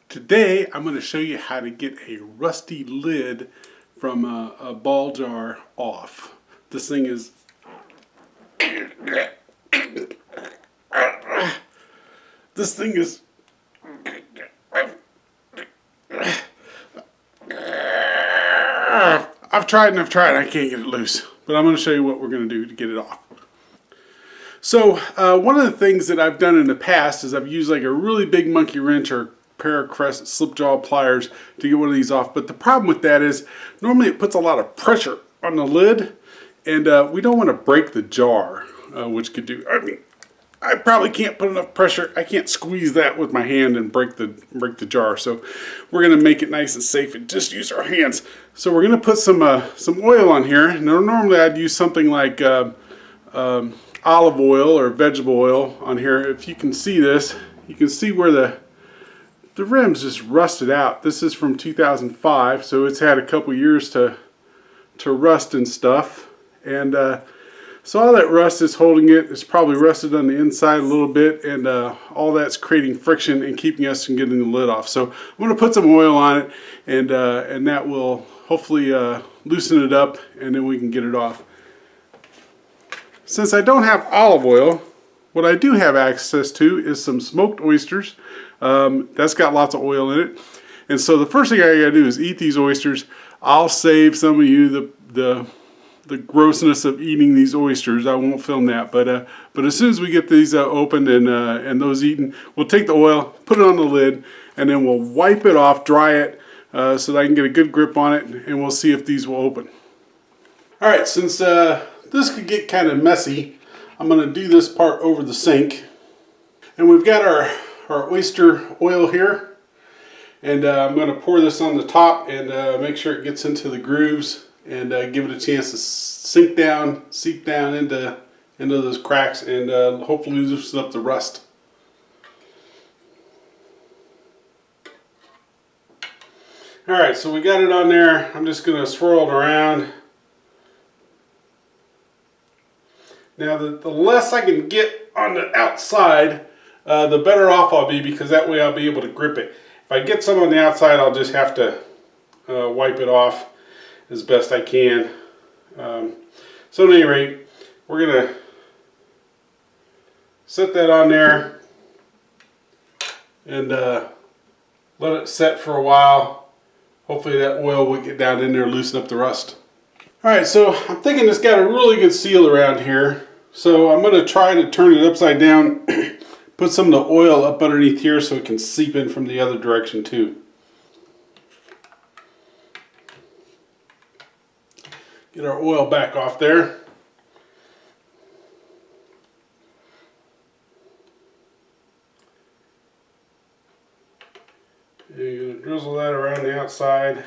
Today I'm going to show you how to get a rusty lid from a ball jar off. This thing is I've tried and I've tried, I can't get it loose, but I'm going to show you what we're going to do to get it off. So one of the things that I've done in the past is I've used like a really big monkey wrench or pair of Crest slip jaw pliers to get one of these off. But the problem with that is normally it puts a lot of pressure on the lid, and we don't want to break the jar, which could do. I mean, I probably can't put enough pressure. I can't squeeze that with my hand and break the jar. So we're going to make it nice and safe and just use our hands. So we're going to put some oil on here. Now, normally I'd use something like olive oil or vegetable oil on here. If you can see this, you can see where the rim's just rusted out. This is from 2005, so it's had a couple years to rust and stuff. And so all that rust is holding it. It's probably rusted on the inside a little bit, and all that's creating friction and keeping us from getting the lid off. So I'm going to put some oil on it, and that will hopefully loosen it up, and then we can get it off. Since I don't have olive oil, what I do have access to is some smoked oysters. That's got lots of oil in it. And so the first thing I gotta do is eat these oysters. I'll save some of you the grossness of eating these oysters. I won't film that, but as soon as we get these opened and those eaten, we'll take the oil, put it on the lid, and then we'll wipe it off, dry it, so that I can get a good grip on it, and we'll see if these will open. All right, since this could get kind of messy, I'm going to do this part over the sink. And we've got our oyster oil here. And I'm going to pour this on the top and make sure it gets into the grooves and give it a chance to seep down into those cracks and hopefully loosen up the rust. Alright, so we got it on there. I'm just going to swirl it around. Now, the less I can get on the outside, the better off I'll be, because that way I'll be able to grip it. If I get some on the outside, I'll just have to wipe it off as best I can. So at any rate, we're going to set that on there and let it set for a while. Hopefully that oil will get down in there and loosen up the rust. Alright, so I'm thinking it's got a really good seal around here. So I'm going to try to turn it upside down, put some of the oil up underneath here so it can seep in from the other direction too. Get our oil back off there. And you're going to drizzle that around the outside.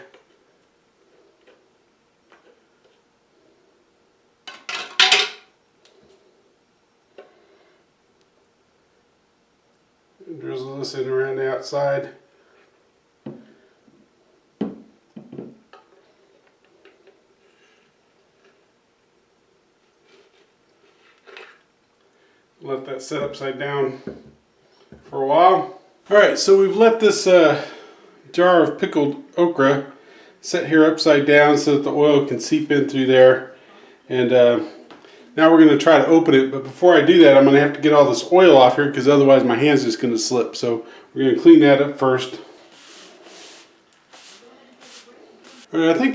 Drizzle this in around the outside. Let that set upside down for a while. Alright, so we've let this jar of pickled okra set here upside down so that the oil can seep in through there. And now we're going to try to open it, but before I do that, I'm going to have to get all this oil off here, because otherwise my hand's just going to slip. So we're going to clean that up first. All right, I think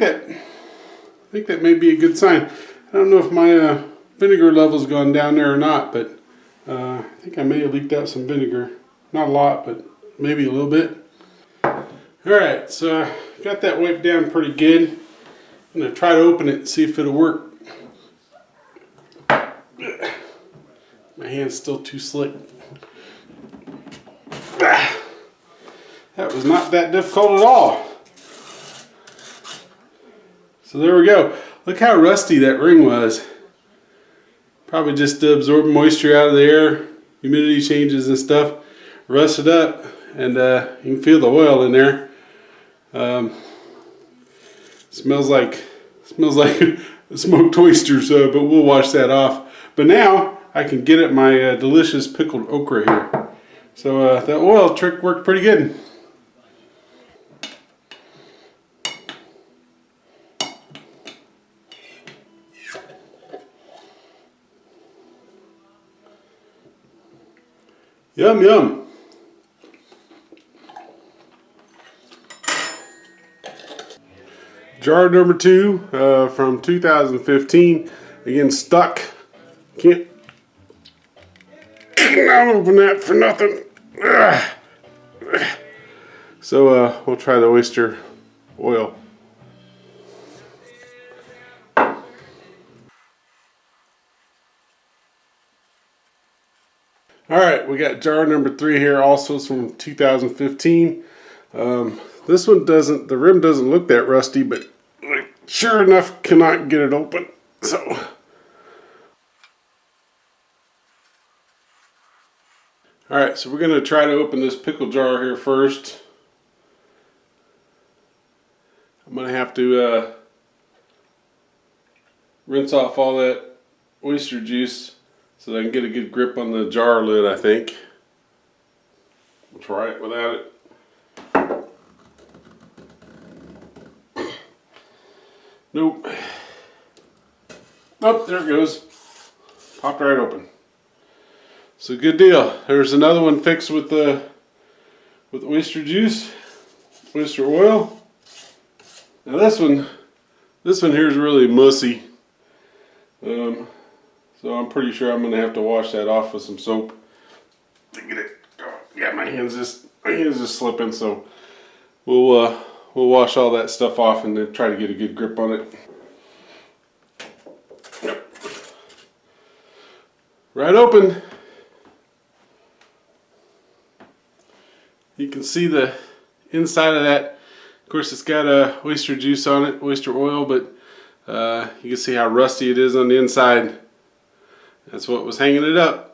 that may be a good sign. I don't know if my vinegar level's gone down there or not, but I think I may have leaked out some vinegar. Not a lot, but maybe a little bit. All right, so got that wiped down pretty good. I'm going to try to open it and see if it'll work. My hand's still too slick. That was not that difficult at all. So there we go. Look how rusty that ring was. Probably just to absorb moisture out of the air, humidity changes and stuff. Rusted up, and you can feel the oil in there. Smells like smoked oysters, but we'll wash that off. But now I can get at my delicious pickled okra here. So the oil trick worked pretty good. Yum, yum. Jar number 2 from 2015. Again, stuck. Can't not open that for nothing. Ugh. So we'll try the oyster oil. Alright, we got jar number 3 here, also from 2015. This one doesn't, the rim doesn't look that rusty, but I sure enough cannot get it open. So, alright, so we're going to try to open this pickle jar here first. I'm going to have to rinse off all that oyster juice so that I can get a good grip on the jar lid, I think. We'll try it without it. Nope. Oh, there it goes. Popped right open. So good deal. There's another one fixed with oyster juice, oyster oil. Now this one here is really mussy. So I'm pretty sure I'm gonna have to wash that off with some soap to get it. Yeah, my hands just slipping. So we'll wash all that stuff off and then try to get a good grip on it. Yep. Right open. You can see the inside of that. Of course, it's got oyster juice on it, oyster oil, but you can see how rusty it is on the inside. That's what was hanging it up.